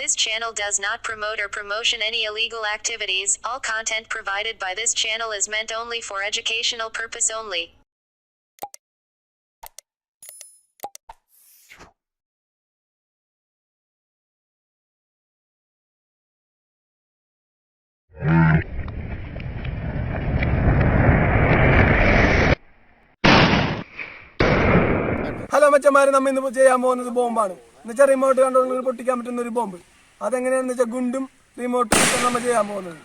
This channel does not promote or promotion any illegal activities. All content provided by this channel is meant only for educational purpose only. Hello മച്ചന്മാരെ, നമ്മൾ ഇന്ന് ചെയ്യാൻ പോകുന്നത് ബോംബാണ്. എന്നുവെച്ചാൽ remote കൺട്രോളിൽ പൊട്ടിക്കാൻ പറ്റുന്ന ഒരു ബോംബ്. അതെങ്ങനെയാണെന്ന് വെച്ചാൽ ഗുണ്ടും റിമോട്ടും നമ്മൾ ചെയ്യാൻ പോകുന്നത്.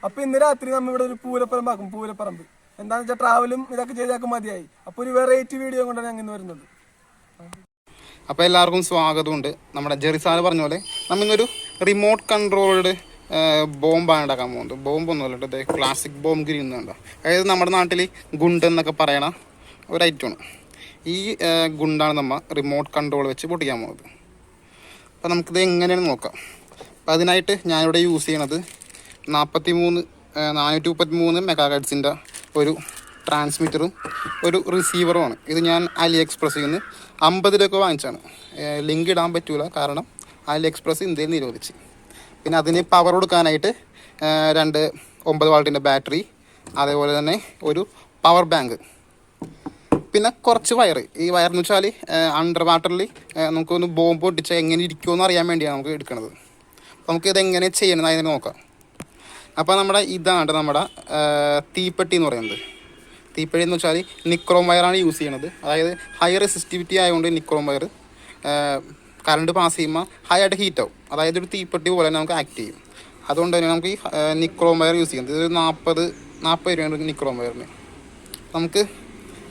അപ്പൊ ഇന്ന് രാത്രി നമ്മൾ ഇവിടെ ഒരു പൂരപ്പറമ്പാക്കും. പൂരപ്പറമ്പ് എന്താണെന്ന് വെച്ചാൽ ട്രാവലും ഇതൊക്കെ ചെയ്താൽ മതിയായി. അപ്പൊ ഒരു വെറൈറ്റി വീഡിയോ കൊണ്ടാണ് ഞങ്ങൾ ഇന്ന് വരുന്നത്. അപ്പോൾ എല്ലാവർക്കും സ്വാഗതമുണ്ട്. നമ്മുടെ ജെറി സാറ് പറഞ്ഞ പോലെ നമ്മൾ ഇന്നൊരു റിമോട്ട് കൺട്രോൾഡ് ബോംബാണ് ഉണ്ടാക്കാൻ പോകുന്നത്. ബോംബൊന്നുമല്ല, ഇത് ക്ലാസിക് ബോംബ് ഗ്രീൻ എന്നുണ്ട്. അതായത് നമ്മുടെ നാട്ടിൽ ഗുണ്ട് എന്നൊക്കെ പറയണ ഒരു ഐറ്റമാണ്. ഈ ഗുണ്ടാണ് നമ്മൾ റിമോട്ട് കൺട്രോൾ വെച്ച് പൊട്ടിക്കാൻ പോകുന്നത്. അപ്പോൾ നമുക്കിത് എങ്ങനെയാണ് നോക്കാം. അപ്പോൾ അതിനായിട്ട് ഞാനിവിടെ യൂസ് ചെയ്യണത് 433 മെഗാഹെർട്സിൻ്റെ ഒരു ട്രാൻസ്മിറ്ററും ഒരു റിസീവറുമാണ്. ഇത് ഞാൻ അലി എക്സ്പ്രസ്സിൽ നിന്ന് 50 രൂപ വാങ്ങിച്ചാണ്. ലിങ്ക് ഇടാൻ പറ്റൂല, കാരണം അലി എക്സ്പ്രസ് ഇന്ത്യയിൽ നിരോധിച്ച്. പിന്നെ അതിന് പവർ കൊടുക്കാനായിട്ട് 2 9 വാൾട്ടിൻ്റെ ബാറ്ററി, അതേപോലെ തന്നെ ഒരു പവർ ബാങ്ക്, പിന്നെ കുറച്ച് വയർ. ഈ വയറെന്ന് വെച്ചാൽ അണ്ടർ വാട്ടറിൽ നമുക്കൊന്ന് ബോംബ് പൊട്ടിച്ചാൽ എങ്ങനെ ഇരിക്കുമെന്ന് അറിയാൻ വേണ്ടിയാണ് നമുക്ക് എടുക്കുന്നത്. അപ്പോൾ നമുക്കിത് എങ്ങനെ ചെയ്യണമെന്ന് അതിനെ നോക്കാം. അപ്പോൾ ഇതാണ് നമ്മുടെ തീപ്പെട്ടി എന്ന് പറയുന്നത്. തീപ്പെട്ടി എന്ന് വെച്ചാൽ നിക്രോം വയറാണ് യൂസ് ചെയ്യണത്. അതായത് ഹൈ റെസിസ്റ്റിവിറ്റി ആയതുകൊണ്ട് നിക്രോം വയർ കറണ്ട് പാസ് ചെയ്യുമ്പോൾ ഹൈ ആയിട്ട് ഹീറ്റ് ആവും. അതായത് ഒരു തീപ്പെട്ടി പോലെ തന്നെ നമുക്ക് ആക്ട് ചെയ്യും. അതുകൊണ്ട് തന്നെ നമുക്ക് ഈ നിക്രോം വയർ യൂസ് ചെയ്യുന്നത്. ഇത് 40 രൂപയാണ് നിക്രോം വയറിന്. നമുക്ക്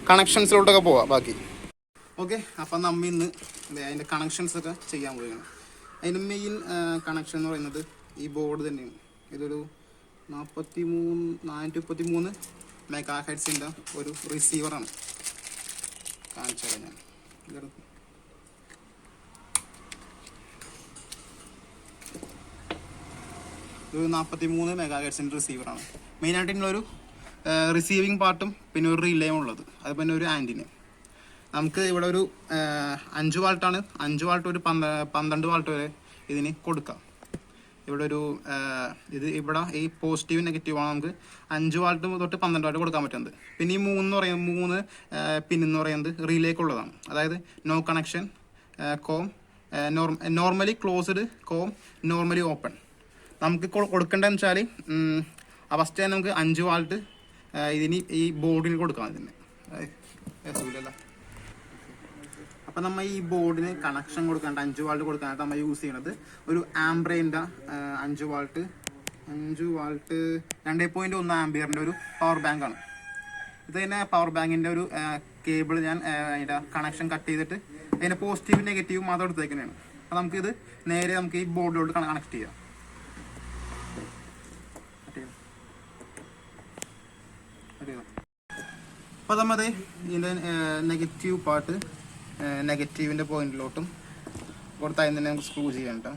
കണക്ഷൻസിലോട്ടൊക്കെ പോവാം ബാക്കി. ഓക്കെ, അപ്പം നമ്മൾ ഇന്ന് അതിൻ്റെ കണക്ഷൻസൊക്കെ ചെയ്യാൻ പോവുകയാണ്. അതിൻ്റെ മെയിൻ കണക്ഷൻ എന്ന് പറയുന്നത് ഈ ബോർഡ് തന്നെയാണ്. ഇതൊരു 433 മെഗാഹെർട്സിൻ്റെ ഒരു റിസീവറാണ്. കാണിച്ചു തരാം ഞാൻ. ഒരു 43 മെഗാഹെർട്സിൻ്റെ റിസീവറാണ്. മെയിനായിട്ട് ഇതിലൊരു റിസീവിങ് പാർട്ടും പിന്നെ ഒരു റിലേയും ഉള്ളത്. അത് പിന്നെ ഒരു ആൻറ്റിന്. നമുക്ക് ഇവിടെ ഒരു 5 വാൾട്ടാണ്. 5 വാൾട്ട് ഒരു 12 വാൾട്ട് വരെ ഇതിന് കൊടുക്കാം. ഇവിടെ ഒരു ഇവിടെ ഈ പോസിറ്റീവ് നെഗറ്റീവാണ്. നമുക്ക് 5 വാൾട്ട് തൊട്ട് 12 വാൾട്ട് കൊടുക്കാൻ പറ്റുന്നത്. പിന്നെ ഈ 3 പിൻ എന്ന് പറയുന്നത് റിലേക്കുള്ളതാണ്. അതായത് no connection, com, normally closed, com, normally open. നമുക്ക് കൊടുക്കേണ്ടതെന്ന് വെച്ചാൽ ഫസ്റ്റ് തന്നെ നമുക്ക് 5 വാൾട്ട് ഇതിന് ഈ ബോർഡിന് കൊടുക്കാം. ഇതിന് അപ്പം നമ്മൾ ഈ ബോർഡിന് കണക്ഷൻ കൊടുക്കാണ്ട് 5 വാൾട്ട് കൊടുക്കാനായിട്ട് നമ്മൾ യൂസ് ചെയ്യണത് ഒരു ആംബ്രേൻ്റെ 5 വാൾട്ട് 2.1 ആംബിയറിൻ്റെ ഒരു പവർ ബാങ്കാണ്. ഇത് തന്നെ പവർ ബാങ്കിൻ്റെ ഒരു കേബിൾ ഞാൻ അതിൻ്റെ കണക്ഷൻ കട്ട് ചെയ്തിട്ട് അതിൻ്റെ പോസിറ്റീവ് നെഗറ്റീവ് മാത്രം എടുത്തേക്കുന്നതാണ്. അപ്പോൾ നമുക്കിത് നേരെ നമുക്ക് ഈ ബോർഡിലോട്ട് കണക്ട് ചെയ്യാം. അപ്പോൾ നമ്മൾ ഇതിൻ്റെ നെഗറ്റീവ് പാർട്ട് നെഗറ്റീവിൻ്റെ പോയിന്റിലോട്ടും കൊടുത്ത് അതിന് തന്നെ നമുക്ക് സ്ക്രൂ ചെയ്യണ്ട.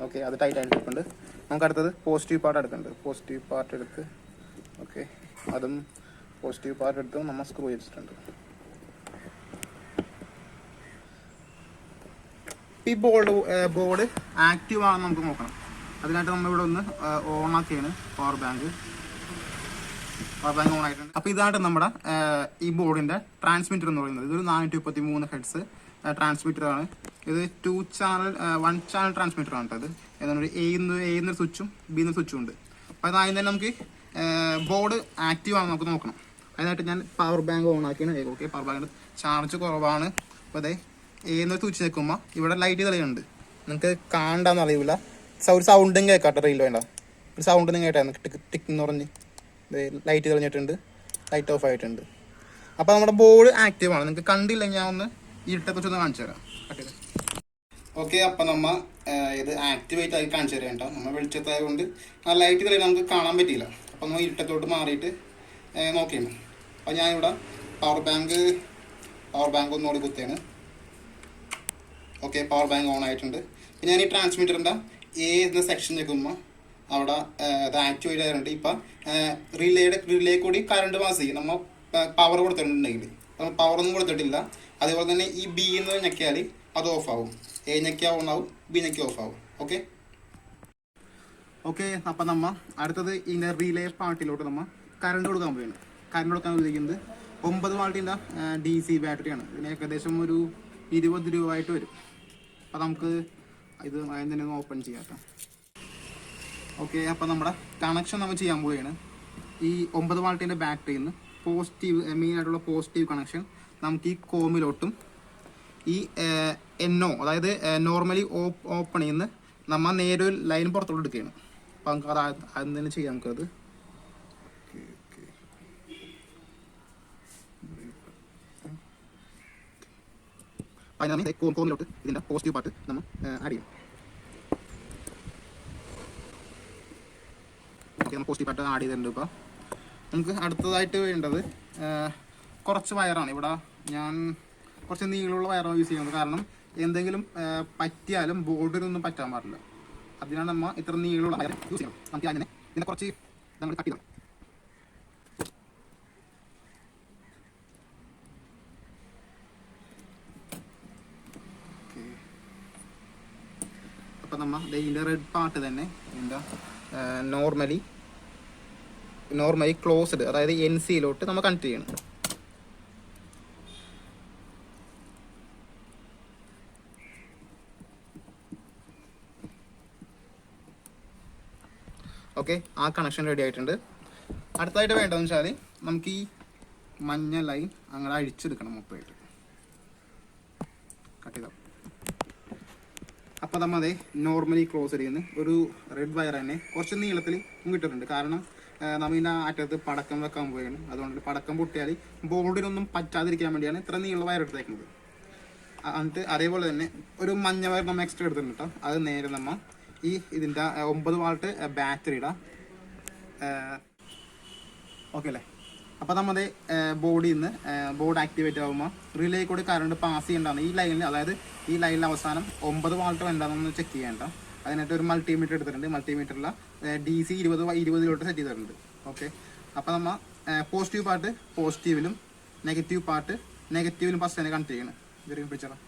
ഓക്കെ, അത് ടൈറ്റ് ആയിട്ടുണ്ട്. നമുക്ക് അടുത്തത് പോസിറ്റീവ് പാർട്ട് എടുക്കുന്നുണ്ട്. പോസിറ്റീവ് പാർട്ട് എടുത്ത് ഓക്കെ, അതും പോസിറ്റീവ് പാർട്ട് എടുത്ത് നമ്മൾ സ്ക്രൂ ചെയ്തിട്ടുണ്ട്. ഈ ബോർഡ് ആക്റ്റീവ് ആണെന്ന് നമുക്ക് നോക്കണം. അതിനായിട്ട് നമ്മളിവിടെ ഒന്ന് ഓണാക്കിയാണ് പവർ ബാങ്ക് ഓൺ ആയിട്ടുണ്ട്. അപ്പോൾ ഇതാണ് നമ്മുടെ ഈ ബോർഡിൻ്റെ ട്രാൻസ്മിറ്റർ എന്ന് പറയുന്നത്. ഇതൊരു 433 ഹെർട്സ് ട്രാൻസ്മിറ്ററാണ്. ഇത് 1 ചാനൽ ട്രാൻസ്മിറ്ററാണ് കേട്ടോ. ഇത് ഏതാണ്ട് എന്നൊരു സ്വിച്ചും ബിന്നൊരു സ്വിച്ചും ഉണ്ട്. അപ്പോൾ അതായത് തന്നെ നമുക്ക് ബോർഡ് ആക്റ്റീവ് ആണെന്ന് നമുക്ക് നോക്കണം. അതിനായിട്ട് ഞാൻ പവർ ബാങ്ക് ഓൺ ആക്കിയാണ്. ഓക്കെ, പവർ ബാങ്കിൻ്റെ ചാർജ് കുറവാണ്. അപ്പോൾ അതെ എന്നൊരു സ്വിച്ച് നിൽക്കുമ്പോൾ ഇവിടെ ലൈറ്റ് തെളിയുന്നുണ്ട്. നിങ്ങൾക്ക് കാണാണ്ടെന്ന് അറിയില്ല. ഒരു സൗണ്ടും കേൾക്കാട്ടോ. റീൽ വേണ്ട, ഒരു സൗണ്ട് നിങ്ങൾ കേട്ടായിരുന്നു. ടിക്ക് എന്ന് പറഞ്ഞ് ലൈറ്റ് തെളിഞ്ഞിട്ടുണ്ട്, ലൈറ്റ് ഓഫ് ആയിട്ടുണ്ട്. അപ്പോൾ നമ്മുടെ ബോർഡ് ആക്റ്റീവാണ്. നിങ്ങൾക്ക് കണ്ടില്ലെങ്കിൽ ഞാൻ ഒന്ന് ഇരുട്ടത്തെ കുറിച്ചൊന്ന് കാണിച്ചു തരാം. ഓക്കെ, അപ്പം നമ്മൾ ഇത് ആക്ടിവേറ്റ് ആയി കാണിച്ചു തരാം കേട്ടോ. നമ്മൾ വെളിച്ചത്തായതുകൊണ്ട് ആ ലൈറ്റ് തെളിയാൻ നമുക്ക് കാണാൻ പറ്റിയില്ല. അപ്പം നമ്മൾ ഇരുട്ടത്തോട്ട് മാറിയിട്ട് നോക്കിയാണ്. അപ്പോൾ ഞാനിവിടെ പവർ ബാങ്ക് ഒന്നുകൂടി കുത്തിയാണ്. ഓക്കെ, പവർ ബാങ്ക് ഓൺ ആയിട്ടുണ്ട്. പിന്നെ ഞാൻ ഈ ട്രാൻസ്മിറ്ററിൻ്റെ എന്ന സെക്ഷൻ നിൽക്കുമ്പോൾ അവിടെ അത് ആക്ടിവേറ്റ് ആയതുകൊണ്ട് ഇപ്പം റിലേ കൂടി കറണ്ട് പാസ് ചെയ്യും. നമ്മൾ പവർ കൊടുത്തിട്ടുണ്ടെങ്കിൽ നമ്മൾ പവറൊന്നും കൊടുത്തിട്ടില്ല. അതേപോലെ തന്നെ ഈ ബി എന്ന് ഞെക്കിയാൽ അത് ഓഫ് ആവും. എ ഞെക്കിയാൽ ഓൺ ആവും, ബി ഞെക്കിയാൽ ഓഫ് ആവും. ഓക്കെ അപ്പം നമ്മൾ അടുത്തത് ഇതിൻ്റെ റിലേ പാർട്ടിലോട്ട് നമ്മൾ കറണ്ട് കൊടുക്കാൻ പോവുകയാണ്. കറണ്ട് കൊടുക്കാൻ ഉപയോഗിക്കുന്നത് 9 വാൾട്ടിൻ്റെ DC ബാറ്ററിയാണ്. ഇതിന് ഏകദേശം ഒരു 20 രൂപ ആയിട്ട് വരും. അപ്പോൾ നമുക്ക് ഇത് ആദ്യം തന്നെ ഒന്ന് ഓപ്പൺ ചെയ്യാം. ഓക്കെ, അപ്പോൾ നമ്മുടെ കണക്ഷൻ നമ്മൾ ചെയ്യാൻ പോവുകയാണ്. ഈ 9 വാൾട്ടിൻ്റെ ബാറ്ററിയിൽ നിന്ന് പോസിറ്റീവ്, മെയിനായിട്ടുള്ള പോസിറ്റീവ് കണക്ഷൻ നമുക്ക് ഈ കോമിലോട്ടും ഈ NO, അതായത് നോർമലി ഓപ്പൺ ചെയ്യുന്ന നമ്മൾ നേരെ ഒരു ലൈൻ പുറത്തോട്ട് എടുക്കുകയാണ്. അപ്പോൾ നമുക്ക് അത് ആദ്യം തന്നെ ചെയ്യാം. നമുക്കത് അതിനാണ് കോമിലോട്ട് ഇതിൻ്റെ പോസിറ്റീവ് പാർട്ട് നമ്മൾ ആഡ് ചെയ്യും. ഓക്കെ, നമ്മൾ പോസിറ്റീവ് പാർട്ട് ആഡ് ചെയ്തിട്ടുണ്ട്. ഇപ്പോൾ നമുക്ക് അടുത്തതായിട്ട് വേണ്ടത് കുറച്ച് വയറാണ്. ഇവിടെ ഞാൻ കുറച്ച് നീളമുള്ള വയറാണ് യൂസ് ചെയ്യുന്നത്. കാരണം എന്തെങ്കിലും പറ്റിയാലും ബോർഡിലൊന്നും പറ്റാൻ പാടില്ല. അതിനാണ് നമ്മൾ ഇത്ര നീളമുള്ള വയർ യൂസ് ചെയ്യണം. നമുക്ക് അതിനെ ഇതിനെ കുറച്ച് നമ്മൾ കട്ട് ചെയ്യണം. അപ്പം നമ്മൾ ഇതിൻ്റെ റെഡ് പാർട്ട് തന്നെ എന്താ നോർമലി ക്ലോസ്ഡ്, അതായത് NCയിലോട്ട് നമ്മൾ കണക്ട് ചെയ്യണം. ഓക്കെ, ആ കണക്ഷൻ റെഡി ആയിട്ടുണ്ട്. അടുത്തായിട്ട് വേണ്ടതെന്ന് വെച്ചാൽ നമുക്ക് ഈ മഞ്ഞ ലൈൻ അങ്ങനെ അഴിച്ചെടുക്കണം മൊത്തമായിട്ട്. കട്ട് ചെയ്താൽ അപ്പോൾ നമ്മൾ അതേ നോർമലി ക്ലോസ് ചെയ്യുന്ന ഒരു റെഡ് വയർ തന്നെ കുറച്ച് നീളത്തിൽ കിട്ടിയിട്ടുണ്ട്. കാരണം നമ്മൾ ഇതിൻ്റെ അറ്റത്ത് പടക്കം വെക്കാൻ പോവുകയാണ്. അതുകൊണ്ട് പടക്കം പൊട്ടിയാൽ ബോർഡിനൊന്നും പറ്റാതിരിക്കാൻ വേണ്ടിയാണ് ഇത്ര നീള വയർ എടുത്തേക്കുന്നത്. എന്നിട്ട് അതേപോലെ തന്നെ ഒരു മഞ്ഞ വയർ നമ്മൾ എക്സ്ട്രാ എടുത്തിട്ടുണ്ട് കേട്ടോ. അത് നേരെ നമ്മൾ ഈ ഇതിൻ്റെ 9 വാൾട്ട് ബാറ്ററിയുടെ ഓക്കെ അല്ലേ. അപ്പോൾ നമ്മൾ ബോർഡിൽ നിന്ന് ബോർഡ് ആക്ടിവേറ്റ് ആകുമ്പോൾ റിലേ കൂടി കറണ്ട് പാസ് ചെയ്യേണ്ടതാണ് ഈ ലൈനിൽ. അതായത് ഈ ലൈനിൽ അവസാനം 9 വാൾട്ട് വേണ്ടതെന്ന് ചെക്ക് ചെയ്യേണ്ട. അതിനായിട്ട് ഒരു മൾട്ടിമീറ്റർ എടുത്തിട്ടുണ്ട്. മൾട്ടിമീറ്ററിൽ DC 20 സെറ്റ് ചെയ്തിട്ടുണ്ട്. ഓക്കെ, അപ്പോൾ നമ്മൾ പോസിറ്റീവ് പാർട്ട് പോസിറ്റീവിലും നെഗറ്റീവ് പാർട്ട് നെഗറ്റീവിലും ഫസ്റ്റ് തന്നെ കണക്ട് ചെയ്യണം. ഇതൊരു പിടിച്ചോളാം.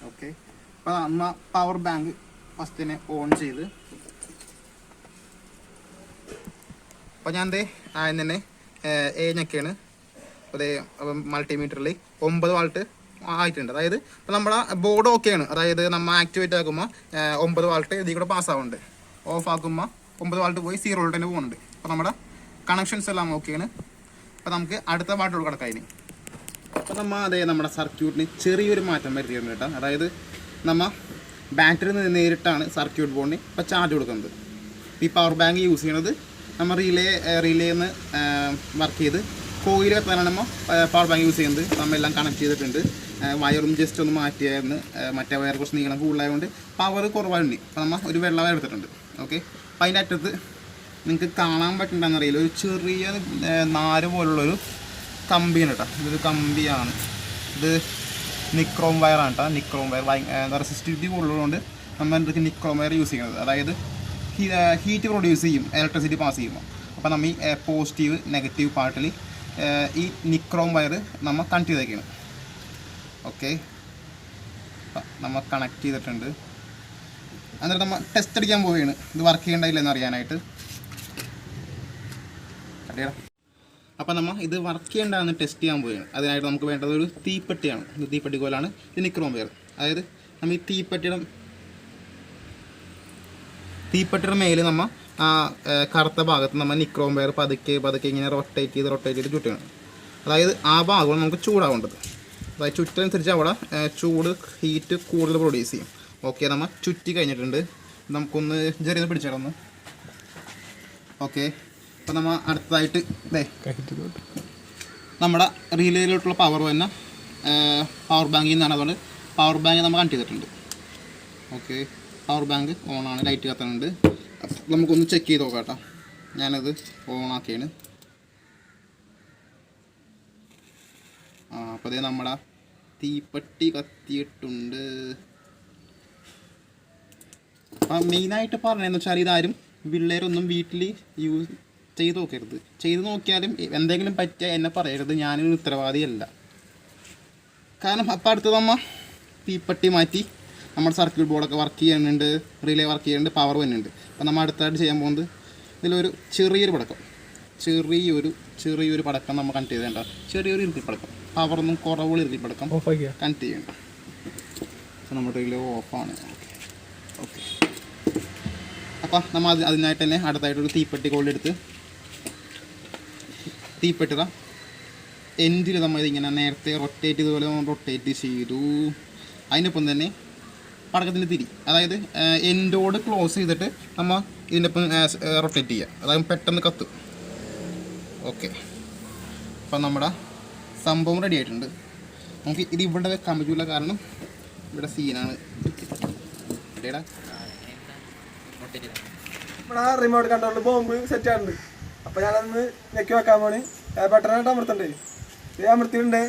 ഓക്കെ, അപ്പോൾ നമ്മൾ പവർ ബാങ്ക് ഫസ്റ്റ് തന്നെ ഓൺ ചെയ്ത്, അപ്പോൾ ഞാൻ ആദ്യം തന്നെ ഞെക്കാണ്. അതേ മൾട്ടിമീറ്ററിൽ 9 വാൾട്ട് ആയിട്ടുണ്ട്. അതായത് ഇപ്പോൾ നമ്മുടെ ബോർഡ് ഓക്കെയാണ്. അതായത് നമ്മൾ ആക്ടിവേറ്റ് ആക്കുമ്പോൾ 9 വാൾട്ട് ഇതിൽ കൂടെ പാസ്സാവുന്നുണ്ട്. ഓഫ് ആക്കുമ്പോൾ 9 വാൾട്ട് പോയി 0 വോൾട്ട് തന്നെ പോകുന്നുണ്ട്. അപ്പോൾ നമ്മുടെ കണക്ഷൻസ് എല്ലാം ഓക്കെയാണ്. അപ്പോൾ നമുക്ക് അടുത്ത പാർട്ടിലോട് കിടക്കാം. അപ്പോൾ നമ്മൾ നമ്മുടെ സർക്യൂട്ടിന് ചെറിയൊരു മാറ്റം വരുത്തിയിട്ടുണ്ട് കേട്ടോ. അതായത് നമ്മൾ ബാറ്ററി നേരിട്ടാണ് സർക്യൂട്ട് ബോർഡിന് ഇപ്പോൾ ചാർജ് കൊടുക്കുന്നത്. ഈ പവർ ബാങ്ക് യൂസ് ചെയ്യണത് നമ്മൾ റിലേന്ന് വർക്ക് ചെയ്ത് കോയിൽ എത്താനാണ് നമ്മൾ പവർ ബാങ്ക് യൂസ് ചെയ്യുന്നത്. നമ്മളെല്ലാം കണക്ട് ചെയ്തിട്ടുണ്ട്. വയറും ജസ്റ്റ് ഒന്ന് മാറ്റിയായിരുന്നു. മറ്റേ വയർ കുറച്ച് നീളം കൂടുതലായതുകൊണ്ട് പവർ കുറവാണ്. അപ്പോൾ നമ്മൾ ഒരു വെള്ള വയർ എടുത്തിട്ടുണ്ട്. ഓക്കെ, അപ്പോൾ അതിൻ്റെ അറ്റത്ത് നിങ്ങൾക്ക് കാണാൻ പറ്റുന്നുണ്ടെന്ന് അറിയില്ല, ഒരു ചെറിയ നാര് പോലുള്ളൊരു കമ്പിയാണ് കേട്ടോ. ഇതൊരു കമ്പിയാണ്. ഇത് നിക്രോം വയറാണ് കേട്ടോ. നിക്രോം വയർ റെസിസ്റ്റിവിറ്റി കൂടുതലുകൊണ്ട് നമ്മൾ എന്തൊക്കെ നിക്രോം വയർ യൂസ് ചെയ്യുന്നത്. അതായത് ഹീറ്റ് പ്രൊഡ്യൂസ് ചെയ്യും ഇലക്ട്രിസിറ്റി പാസ് ചെയ്യുമ്പോൾ. അപ്പോൾ നമ്മൾ ഈ പോസിറ്റീവ് നെഗറ്റീവ് പാർട്ടിൽ ഈ നിക്രോം വയർ നമ്മൾ കണക്ട് ചെയ്തേക്കാണ്. ഓക്കെ, നമ്മൾ കണക്ട് ചെയ്തിട്ടുണ്ട്. എന്നിട്ട് നമ്മൾ ടെസ്റ്റ് അടിക്കാൻ പോവുകയാണ് ഇത് വർക്ക് ചെയ്യണ്ടായില്ലെന്ന് അറിയാനായിട്ട്. അപ്പോൾ നമ്മൾ ഇത് വർക്ക് ചെയ്യേണ്ടതെന്ന് ടെസ്റ്റ് ചെയ്യാൻ പോവുകയാണ്. അതിനായിട്ട് നമുക്ക് വേണ്ടത് ഒരു തീപ്പെട്ടിയാണ്. ഇത് തീപ്പെട്ടി കോലാണ്. ഇത് നിക്രോം വയർ. അതായത് നമ്മൾ ഈ തീപ്പെട്ടിയുടെ മേലെ നമ്മൾ ആ കറുത്ത ഭാഗത്ത് നമ്മൾ നിക്രോം വയർ പതുക്കെ ഇങ്ങനെ റൊട്ടേറ്റ് ചെയ്ത് ചുറ്റുകയാണ്. അതായത് ആ ഭാഗമാണ് നമുക്ക് ചൂടാവേണ്ടത്. അതായത് ചുറ്റനുസരിച്ച് അവിടെ ഹീറ്റ് കൂടുതൽ പ്രൊഡ്യൂസ് ചെയ്യും. ഓക്കെ, നമ്മൾ ചുറ്റി കഴിഞ്ഞിട്ടുണ്ട്. നമുക്കൊന്ന് ചെറിയത് പിടിച്ചേടൊന്ന്. ഓക്കെ, അപ്പോൾ നമ്മൾ അടുത്തതായിട്ട് നമ്മുടെ റിലേയിലോട്ടുള്ള പവർ തന്നെ പവർ ബാങ്കിൽ നിന്നാണ്. അതുകൊണ്ട് പവർ ബാങ്ക് നമ്മൾ കണക്ട് ചെയ്തിട്ടുണ്ട്. ഓക്കെ, പവർ ബാങ്ക് ഓണാണ്. ലൈറ്റ് കത്തുന്നുണ്ട്. നമുക്കൊന്ന് ചെക്ക് ചെയ്ത് നോക്കാം കേട്ടോ. ഞാനത് ഓണാക്കിയാണ്. അപ്പോൾ അതേ നമ്മുടെ തീപ്പെട്ടി കത്തിയിട്ടുണ്ട്. അപ്പം മെയിനായിട്ട് പറഞ്ഞതെന്ന് വെച്ചാൽ ഇതാരും പിള്ളേരൊന്നും വീട്ടിൽ ചെയ്ത് നോക്കരുത്. ചെയ്ത് നോക്കിയാലും എന്തെങ്കിലും പറ്റിയാൽ എന്നെ പറയരുത്, ഞാനൊരു ഉത്തരവാദിയല്ല. കാരണം അപ്പം അടുത്ത് നമ്മൾ തീപ്പെട്ടി മാറ്റി നമ്മുടെ സർക്യൂട്ട് ബോർഡൊക്കെ വർക്ക് ചെയ്യുന്നുണ്ട്, റിലേ വർക്ക് ചെയ്യുന്നുണ്ട്, പവർ വരുന്നുണ്ട്. അപ്പം നമ്മൾ അടുത്തായിട്ട് ചെയ്യാൻ പോകുന്നത് ഇതിലൊരു ചെറിയൊരു പടക്കം നമ്മൾ കണക്ട് ചെയ്തേണ്ട. ചെറിയൊരു ഇറുക്കിപ്പടക്കം, പവറൊന്നും കുറവുള്ള ഇറുക്കിപ്പടക്കം കണക്ട് ചെയ്യണ്ട. അപ്പോൾ നമ്മുടെ റിലേ ഓഫാണ്. ഓക്കെ, അപ്പോൾ നമ്മൾ അതിനായിട്ട് തന്നെ അടുത്തായിട്ടൊരു തീപ്പെട്ടി കോളെടുത്ത് തീപ്പെട്ടിട എൻഡിൽ നമ്മൾ ഇതിങ്ങനെ നേരത്തെ റൊട്ടേറ്റ് ചെയ്തതുപോലെ റൊട്ടേറ്റ് ചെയ്തു. അതിനൊപ്പം തന്നെ പടക്കത്തിൻ്റെ തിരി, അതായത് എൻഡോട് ക്ലോസ് ചെയ്തിട്ട് നമ്മൾ ഇതിൻ്റെ ഒപ്പം റൊട്ടേറ്റ് ചെയ്യുക, അതായത് പെട്ടെന്ന് കത്തും. ഓക്കെ, അപ്പം നമ്മുടെ സംഭവം റെഡി ആയിട്ടുണ്ട്. നമുക്ക് ഇത് ഇവിടെ വെക്കാൻ പറ്റില്ല, കാരണം ഇവിടെ സീനാണ്. ഇവിടെ റിമോട്ട് കൺട്രോളിൽ ബോംബ് സെറ്റ് ആയിട്ടുണ്ട്. അപ്പോൾ ഞാനന്ന് ഞെക്കി വെക്കാൻ പോണ്. ബട്ടണായിട്ട് അമർത്തണ്ടേ, ഇത് അമർത്തിയിട്ടുണ്ട്.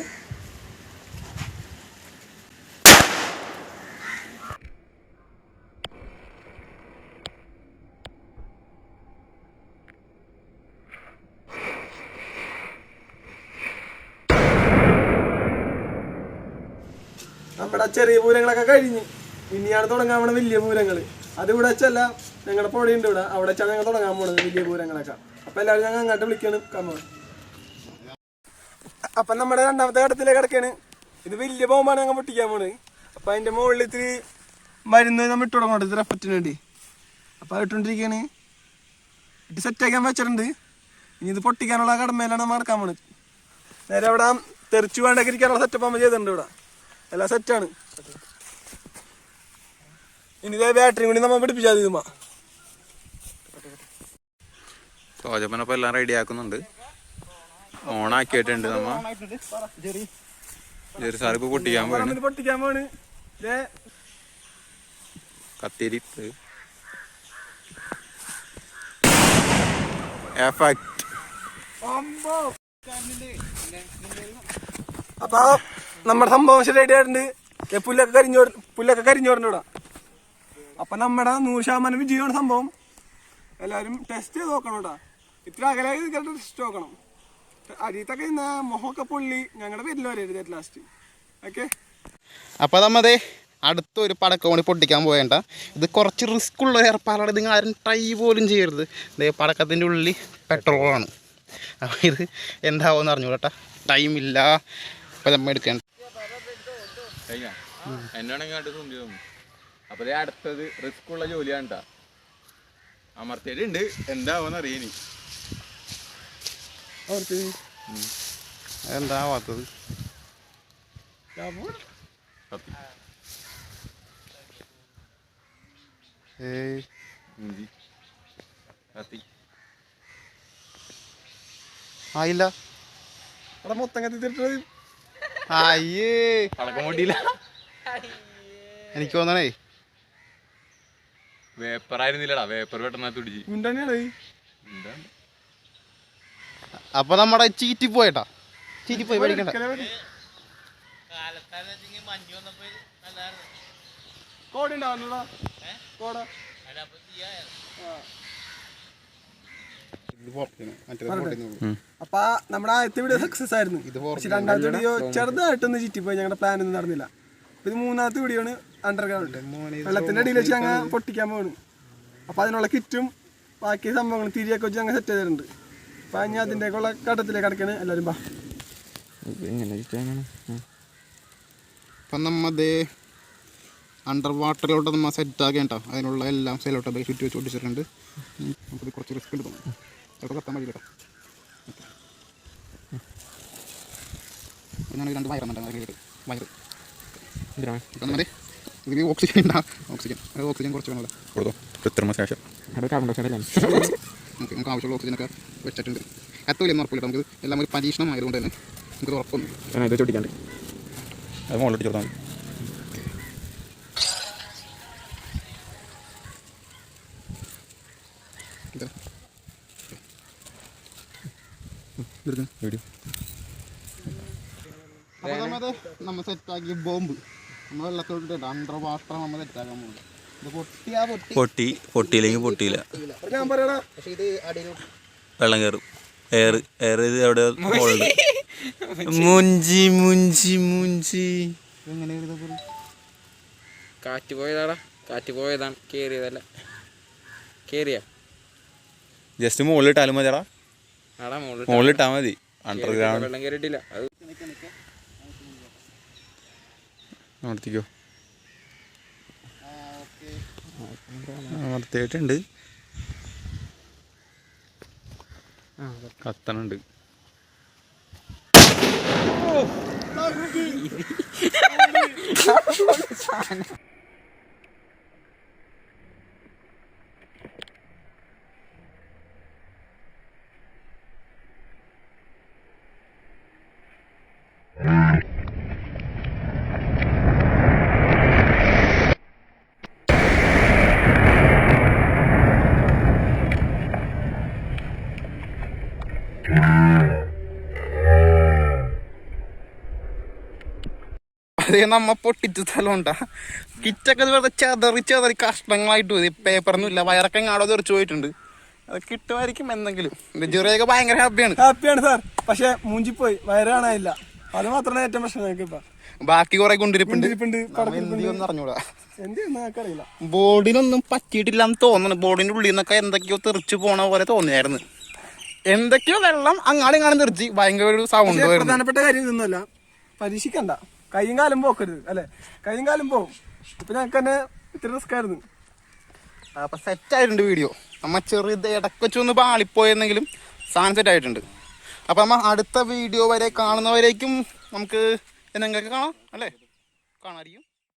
നമ്മുടെ ചെറിയ പൂരങ്ങളൊക്കെ കഴിഞ്ഞ് ഇനിയാണ് തുടങ്ങാൻ പോണ വലിയ പൂരങ്ങൾ. അത് ഇവിടെ വെച്ചല്ല, ഞങ്ങളുടെ പൊടിയുണ്ട് ഇവിടെ, അവിടെ വെച്ചാണ് ഞങ്ങൾ തുടങ്ങാൻ പോണത് വലിയ പൂരങ്ങളൊക്കെ. അപ്പം എല്ലാവരും ഞങ്ങൾ അങ്ങോട്ട് വിളിക്കണം കമ്മ. അപ്പം നമ്മുടെ രണ്ടാമത്തെ ഘട്ടത്തിലേക്ക് കിടക്കാണ്. ഇത് വലിയ ബോംബാണ് ഞങ്ങൾ പൊട്ടിക്കാൻ പോണത്. അപ്പം അതിൻ്റെ മുകളിൽ ഇത്തിരി മരുന്ന് നമ്മൾ ഇട്ട് തുടങ്ങുന്നുണ്ട്, ഇത് റെഫറ്റിന് വേണ്ടി. അപ്പം അത് ഇട്ടുകൊണ്ടിരിക്കുകയാണ്, ഇട്ട് സെറ്റാക്കാൻ വെച്ചിട്ടുണ്ട്. ഇനി ഇത് പൊട്ടിക്കാനുള്ള കടമയിലാണ് നമ്മൾ നടക്കാൻ പോണത്. നേരെ അവിടെ തെറിച്ചു വേണ്ടൊക്കെ ഇരിക്കാനുള്ള സെറ്റപ്പ് നമ്മൾ ചെയ്തിട്ടുണ്ട്. ഇവിടെ എല്ലാം സെറ്റാണ്. ഇനി ഇതേ ബാറ്ററി കൂടി നമ്മൾ പിടിപ്പിച്ചാൽ മതി. സോജപ്പനപ്പം എല്ലാം റെഡി ആക്കുന്നുണ്ട്, ഓണാക്കിയിട്ടുണ്ട്. നമ്മ ജെറി സാർ ഇപ്പൊ പൊട്ടിക്കാൻ പോണ്. കത്തിരി അപ്പൊ നമ്മുടെ സംഭവം റെഡി ആയിട്ടുണ്ട്. പുല്ലൊക്കെ കരിഞ്ഞോറിൻ്റെ ഇവിടെ. അപ്പൊ നമ്മുടെ 100% വിജയമാണ് സംഭവം. എല്ലാവരും ടെസ്റ്റ് ചെയ്ത് നോക്കണം കേട്ടോ. ഇത്ര അകലായി ടെസ്റ്റ് നോക്കണം. അരിയത്തൊക്കെ ഇന്ന് മുഖമൊക്കെ പൊള്ളി ഞങ്ങളുടെ പേരിൽ വരരുത് ലാസ്റ്റ്. ഓക്കെ, അപ്പോൾ നമ്മതേ അടുത്തൊരു പടക്കം കൂടി പൊട്ടിക്കാൻ പോകേണ്ട. ഇത് കുറച്ച് റിസ്ക് ഉള്ള ഏർപ്പാടാണ്, നിങ്ങൾ ആരും ട്രൈ പോലും ചെയ്യരുത്. ഇതേ പടക്കത്തിൻ്റെ ഉള്ളിൽ പെട്രോളാണ്. അപ്പോൾ ഇത് എന്താവുമെന്ന് അറിഞ്ഞു കേട്ടോ, ടൈമില്ല. അപ്പോൾ നമ്മൾ എടുക്കേണ്ട എന്നാണെങ്കിൽ അപ്പോൾ അടുത്തത് റിസ്ക് ഉള്ള ജോലിയാണ് കേട്ടോ. അമർത്തിയിട്ടുണ്ട്, എന്താവുമെന്ന് അറിയാനി. എന്താവാത്തത് ആയില്ല. അവിടെ മൊത്തം കത്തിട്ടിട്ട് അയ്യേ പടക്കം പൊട്ടിയില്ല. എനിക്ക് തോന്നണേ വേപ്പറായിരുന്നില്ലടാ, വേപ്പർ പെട്ടെന്ന് തുടിച്ച്. അപ്പൊ നമ്മുടെ ചീറ്റിപ്പോയിട്ടാ, ചീറ്റിപ്പോയി പഠിക്കണ്ട. അപ്പൊ നമ്മുടെ ആദ്യത്തെ വീഡിയോ സക്സസ് ആയിരുന്നു. പക്ഷെ രണ്ടാമത്തെ വീഡിയോ ചെറുതായിട്ടൊന്ന് ചീറ്റിപ്പോയി, ഞങ്ങളുടെ പ്ലാൻ ഒന്നും നടന്നില്ല. ഇത് മൂന്നാമത്തെ വീഡിയോ ആണ് അണ്ടർഗ്രൗണ്ട്. വെള്ളത്തിന്റെ അടിയിൽ വെച്ച് ഞങ്ങൾ പൊട്ടിക്കാൻ പോവാണ്. അപ്പൊ അതിനുള്ള കിറ്റും ബാക്കി സംഭവങ്ങളും തിരിയൊക്കെ വെച്ച് ഞങ്ങൾ സെറ്റ് ചെയ്തിട്ടുണ്ട്. അപ്പൊ ഇനി അതിൻ്റെയൊക്കെയുള്ള ഘട്ടത്തിലേക്ക് കിടക്കാണ്. എല്ലാവരും ബാ. അപ്പം നമ്മത് അണ്ടർ വാട്ടറിലോട്ട് നമ്മൾ സെറ്റാക്കേണ്ട, അതിനുള്ള എല്ലാം സെലോട്ട് ചുറ്റി വെച്ച് ഒട്ടിച്ചിട്ടുണ്ട്. നമുക്കിത് കുറച്ച് റിസ്ക് ഉണ്ട് തോന്നുന്നു, ചിലപ്പോൾ കത്താൻ മതി കേട്ടോ. ഞാൻ 2 വയറുന്നുണ്ട്, വയറ് ഇപ്പം മതി. ഇതിൽ ഓക്സിജൻ ഉണ്ടാകും, ഓക്സിജൻ കുറച്ച് വേണമല്ലോ. ശേഷം നമുക്ക് ആവശ്യമുള്ള ഓക്സിജനൊക്കെ വെച്ചിട്ടുണ്ട്. എത്തൂലെന്ന് ഉറപ്പില്ല, നമുക്ക് എല്ലാം ഒരു പരീക്ഷണം ആയതുകൊണ്ട് തന്നെ നമുക്ക് ഉറപ്പൊന്നും ഇത് ചോദിക്കാണ്ട് അത് മുകളിലോട്ട് ചോദിച്ചാൽ മതി. അപ്പോൾ നമ്മൾ സെറ്റാക്കിയ ബോംബ് നമ്മൾ വെള്ളത്തോട്ട് അണ്ടർ വാട്ടർ നമ്മൾ സെറ്റാക്കാൻ പോകുന്നത്. ഇത് പൊട്ടിയില്ലെങ്കിൽ പൊട്ടിയില്ല. ഞാൻ പറയടാ, പക്ഷേ ഇത് അടിയിൽ വെള്ളം കയറും. എയർ ഇത് അവിടെ മുകളിൽ മുഞ്ചി മുഞ്ചി മുഞ്ചി. കാറ്റ് പോയതാടാ, കാറ്റ് പോയതാണ്, കേറിയതല്ല. കേറിയ ജസ്റ്റ് മുകളിലിട്ടാലും മതിയാടാ, ആടാ മുകളിലിട്ടാൽ മതി. അണ്ടർഗ്രൗണ്ട് വെള്ളം കയറിയിട്ടില്ല. അത് നടത്തിക്കോ, നടത്തിയിട്ടുണ്ട്. കത്തണുണ്ട്. അതേ നമ്മ പൊട്ടിച്ച സ്ഥലമുണ്ടാ, കിറ്റൊക്കെ വെറുതെ ചെതറി കഷ്ണങ്ങളായിട്ട് പോയി. പേപ്പറൊന്നും ഇല്ല, വയറൊക്കെ എങ്ങാടോ തെറിച്ചു പോയിട്ടുണ്ട്. അത് കിട്ടുമായിരിക്കും എന്തെങ്കിലും. ജെറിയൊക്കെ ഭയങ്കര ഹാപ്പിയാണ് സാർ. പക്ഷെ മൂഞ്ചിപ്പോയി, വയറ് കാണാനില്ല. അത് മാത്രമാണ് ഏറ്റവും പ്രശ്നം ഞങ്ങൾക്ക്. ഇപ്പൊ ബാക്കി കുറെ കൊണ്ടിരിപ്പുണ്ട്, അറിഞ്ഞൂടാ. എന്തെന്നറിയില്ല. ബോർഡിനൊന്നും പറ്റിയിട്ടില്ലാന്ന് തോന്നുന്നു. ബോർഡിന്റെ ഉള്ളിൽ നിന്നൊക്കെ എന്തൊക്കെയോ തെറിച്ചു പോണ പോലെ തോന്നിയായിരുന്നു. എന്തൊക്കെയോ വെള്ളം അങ്ങാടും ഇങ്ങാടും തെറിച്ച് ഭയങ്കര ഒരു സൗണ്ട്. പ്രധാനപ്പെട്ട കാര്യം ഇതൊന്നുമല്ല, പരീക്ഷിക്കണ്ട. കൈയും കാലും പോക്കരുത് അല്ലെ, കൈയും കാലും പോവും. ഇപ്പൊ ഞങ്ങൾക്ക് തന്നെ ഇത്തിരി റിസ്ക് ആയിരുന്നു. അപ്പൊ സെറ്റ് ആയിട്ടുണ്ട് വീഡിയോ. നമ്മ ചെറുത് ഇടയ്ക്ക് വെച്ചൊന്ന് പാളിപ്പോയെന്നെങ്കിലും സാധനം സെറ്റ് ആയിട്ടുണ്ട്. അപ്പൊ നമ്മ അടുത്ത വീഡിയോ വരെ കാണുന്നവരേക്കും നമുക്ക് എന്തെങ്കിലുമൊക്കെ കാണാം അല്ലേ, കാണാമായിരിക്കും.